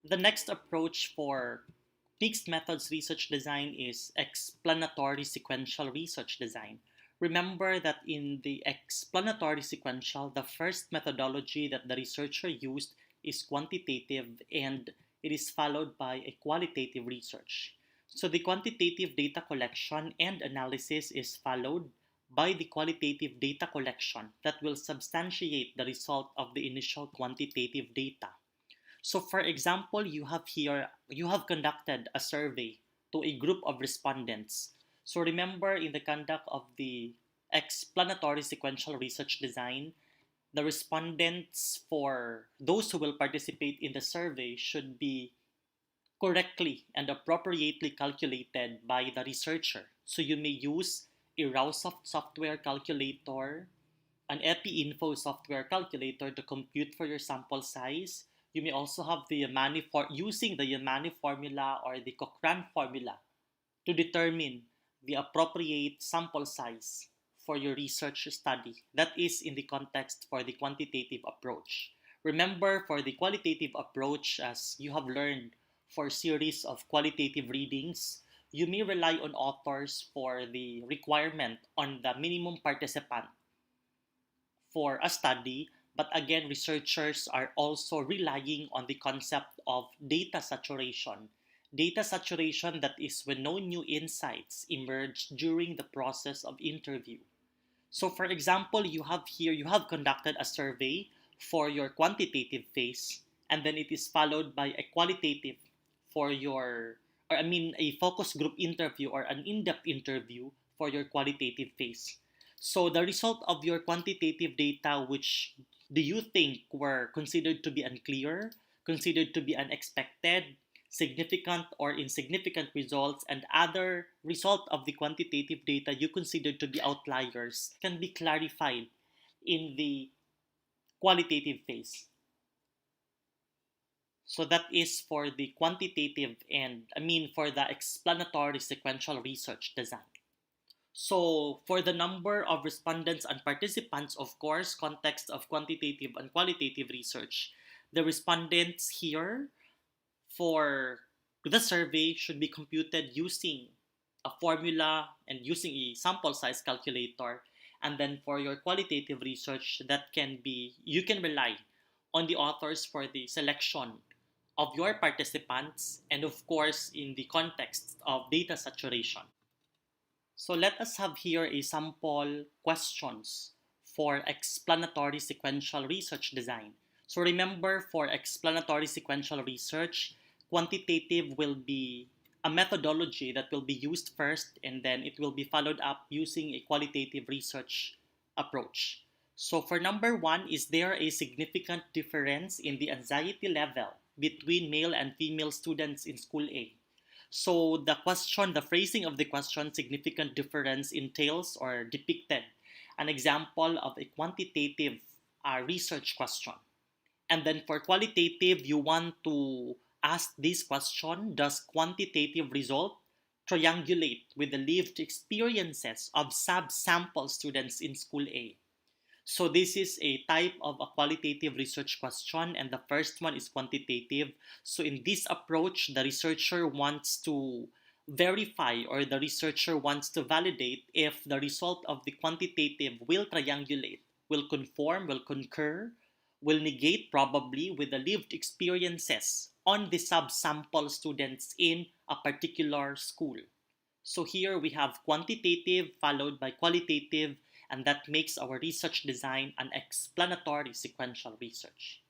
The next approach for mixed methods research design is explanatory sequential research design. Remember that in the explanatory sequential, the first methodology that the researcher used is quantitative, and it is followed by a qualitative research. So the quantitative data collection and analysis is followed by the qualitative data collection that will substantiate the result of the initial quantitative data. So for example, you have conducted a survey to a group of respondents. So remember, in the conduct of the explanatory sequential research design, the respondents, for those who will participate in the survey, should be correctly and appropriately calculated by the researcher. So you may use a RAWSoft software calculator, an EpiInfo software calculator to compute for your sample size. You may also have the using the Yamani formula or the Cochrane formula to determine the appropriate sample size for your research study. That is in the context for the quantitative approach. Remember, for the qualitative approach, as you have learned for series of qualitative readings, you may rely on authors for the requirement on the minimum participant for a study, but again, researchers are also relying on the concept of data saturation. Data saturation, that is when no new insights emerge during the process of interview. So for example, you have conducted a survey for your quantitative phase, and then it is followed by a qualitative for your, or I mean, a focus group interview or an in-depth interview for your qualitative phase. So the result of your quantitative data, which do you think were considered to be unclear, considered to be unexpected, significant or insignificant results, and other result of the quantitative data you consider to be outliers, can be clarified in the qualitative phase. So that is for the quantitative and for the explanatory sequential research design. So for the number of respondents and participants, of course, context of quantitative and qualitative research, the respondents here for the survey should be computed using a formula and using a sample size calculator. And then for your qualitative research, you can rely on the authors for the selection of your participants, and of course in the context of data saturation. So let us have here a sample questions for explanatory sequential research design. So remember, for explanatory sequential research, quantitative will be a methodology that will be used first, and then it will be followed up using a qualitative research approach. So for number one, is there a significant difference in the anxiety level between male and female students in school A? So the phrasing of the question, significant difference, entails or depicted an example of a quantitative research question. And then for qualitative, you want to ask this question: does quantitative result triangulate with the lived experiences of sub-sample students in school A? So this is a type of a qualitative research question, and the first one is quantitative. So in this approach, the researcher wants to verify, or the researcher wants to validate if the result of the quantitative will triangulate, will conform, will concur, will negate probably with the lived experiences on the subsample students in a particular school. So here we have quantitative followed by qualitative, and that makes our research design an explanatory sequential research.